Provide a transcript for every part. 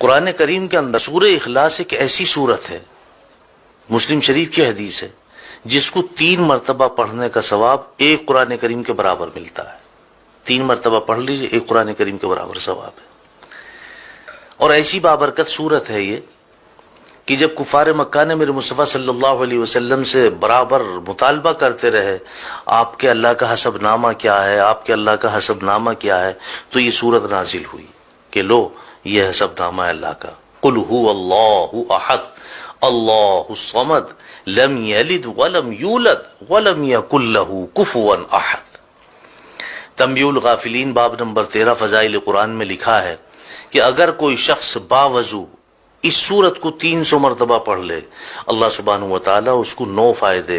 قرآن کریم کے اندر سورہ اخلاص ایک ایسی سورت ہے، مسلم شریف کی حدیث ہے، جس کو 3 مرتبہ پڑھنے کا ثواب ایک قرآن کریم کے برابر ملتا ہے۔ 3 مرتبہ پڑھ لیجئے، ایک قرآن کریم کے برابر ثواب ہے۔ اور ایسی بابرکت سورت ہے یہ کہ جب کفار مکہ نے میرے مصطفیٰ صلی اللہ علیہ وسلم سے برابر مطالبہ کرتے رہے آپ کے اللہ کا حسب نامہ کیا ہے، آپ کے اللہ کا حسب نامہ کیا ہے، تو یہ سورت نازل ہوئی کہ لو یہ حسب نامہ ہے اللہ کا۔ قل هو اللہ احد اللہ الصمد لم یلد ولم یولد ولم یکن له کفوا احد۔ تنبیہ الغافلین باب نمبر 13 فضائل قرآن میں لکھا ہے کہ اگر کوئی شخص باوضو اس سورت کو 300 مرتبہ پڑھ لے، اللہ سبحانہ و تعالیٰ اس کو 9 فائدے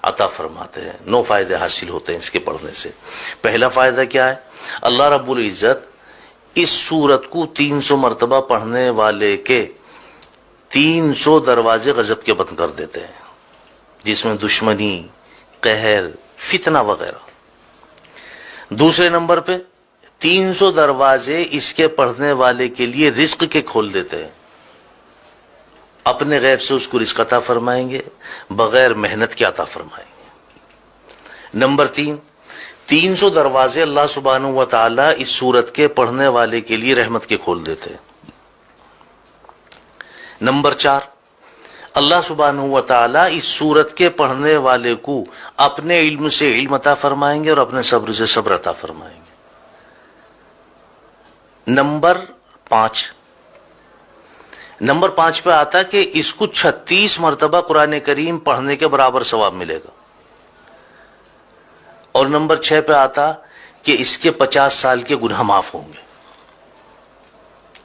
عطا فرماتے ہیں، 9 فائدے حاصل ہوتے ہیں اس کے پڑھنے سے۔ پہلا فائدہ کیا ہے؟ اللہ رب العزت اس سورت کو 300 مرتبہ پڑھنے والے کے 300 دروازے غضب کے بند کر دیتے ہیں، جس میں دشمنی، قہر، فتنہ وغیرہ۔ دوسرے نمبر پہ 300 دروازے اس کے پڑھنے والے کے لیے رزق کے کھول دیتے ہیں، اپنے غیب سے اس کو رزق عطا فرمائیں گے، بغیر محنت کے عطا فرمائیں گے۔ نمبر 3، 300 دروازے اللہ سبحانہ و تعالیٰ اس سورت کے پڑھنے والے کے لیے رحمت کے کھول دیتے ہیں۔ نمبر 4، اللہ سبحانہ و تعالیٰ اس سورت کے پڑھنے والے کو اپنے علم سے علم عطا فرمائیں گے اور اپنے صبر سے صبر عطا فرمائیں گے۔ نمبر 5 پہ آتا کہ اس کو 36 مرتبہ قرآن کریم پڑھنے کے برابر ثواب ملے گا۔ اور نمبر 6 پہ آتا کہ اس کے 50 سال کے گناہ معاف ہوں گے۔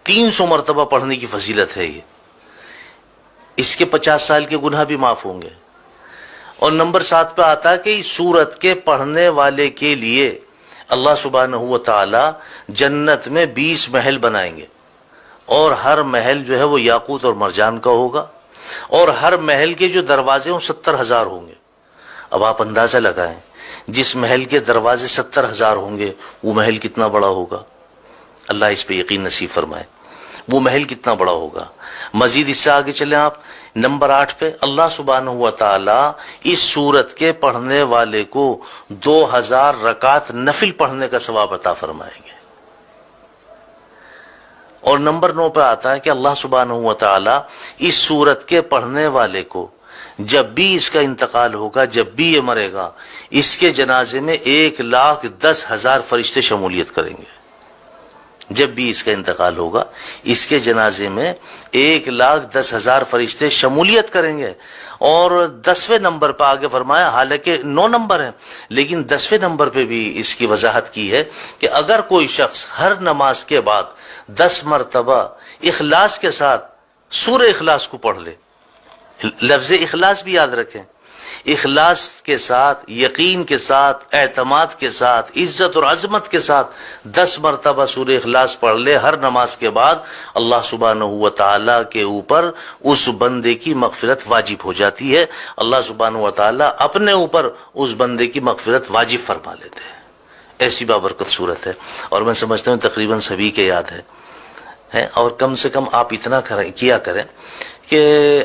300 مرتبہ پڑھنے کی فضیلت ہے یہ، اس کے 50 سال کے گناہ بھی معاف ہوں گے۔ اور نمبر 7 پہ آتا کہ اس سورت کے پڑھنے والے کے لیے اللہ سبحانہ و تعالی جنت میں 20 محل بنائیں گے، اور ہر محل جو ہے وہ یاقوت اور مرجان کا ہوگا، اور ہر محل کے جو دروازے ہیں 70,000 ہوں گے۔ اب آپ اندازہ لگائیں، جس محل کے دروازے 70,000 ہوں گے وہ محل کتنا بڑا ہوگا، اللہ اس پہ یقین نصیب فرمائے، وہ محل کتنا بڑا ہوگا۔ مزید اس سے آگے چلیں آپ، نمبر 8 پہ اللہ سبحانہ و تعالی اس سورت کے پڑھنے والے کو 2000 رکعت نفل پڑھنے کا ثواب عطا فرمائیں گے۔ اور نمبر 9 پہ آتا ہے کہ اللہ سبحانہ و تعالی اس سورت کے پڑھنے والے کو جب بھی اس کا انتقال ہوگا، جب بھی یہ مرے گا، اس کے جنازے میں 1,10,000 فرشتے شمولیت کریں گے۔ جب بھی اس کا انتقال ہوگا، اس کے جنازے میں 1,10,000 فرشتے شمولیت کریں گے۔ اور 10ویں نمبر پہ آگے فرمایا، حالانکہ 9 نمبر ہیں لیکن 10ویں نمبر پہ بھی اس کی وضاحت کی ہے کہ اگر کوئی شخص ہر نماز کے بعد 10 مرتبہ اخلاص کے ساتھ سورہ اخلاص کو پڑھ لے، لفظ اخلاص بھی یاد رکھیں، اخلاص کے ساتھ، یقین کے ساتھ، اعتماد کے ساتھ، عزت اور عظمت کے ساتھ 10 مرتبہ سورہ اخلاص پڑھ لے ہر نماز کے بعد، اللہ سبحانہ و تعالیٰ کے اوپر اس بندے کی مغفرت واجب ہو جاتی ہے۔ اللہ سبحانہ و تعالیٰ اپنے اوپر اس بندے کی مغفرت واجب فرما لیتے ہیں۔ ایسی بابرکت صورت ہے، اور میں سمجھتا ہوں تقریباً سبھی کے یاد ہے۔ اور کم سے کم آپ اتنا کیا کریں کہ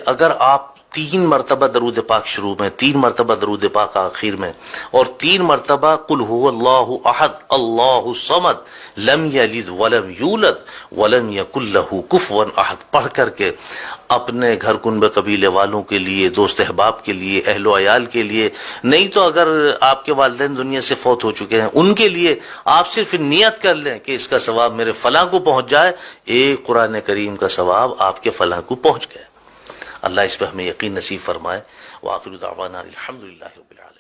اگر آپ 3 مرتبہ درود پاک شروع میں، 3 مرتبہ درود پاک آخر میں، اور 3 مرتبہ قل هو اللہ احد اللہ الصمد لم یلد ولم یولد ولم یکن له کفوا احد پڑھ کر کے اپنے گھر کنبے قبیلے والوں کے لیے، دوست احباب کے لیے، اہل و عیال کے لیے، نہیں تو اگر آپ کے والدین دنیا سے فوت ہو چکے ہیں ان کے لیے آپ صرف نیت کر لیں کہ اس کا ثواب میرے فلاں کو پہنچ جائے، ایک قرآن کریم کا ثواب آپ کے فلاں کو پہنچ گئے۔ اللہ اس پہ ہمیں یقین نصیب فرمائے۔ وآخر دعوانا الحمدللہ رب العالمین۔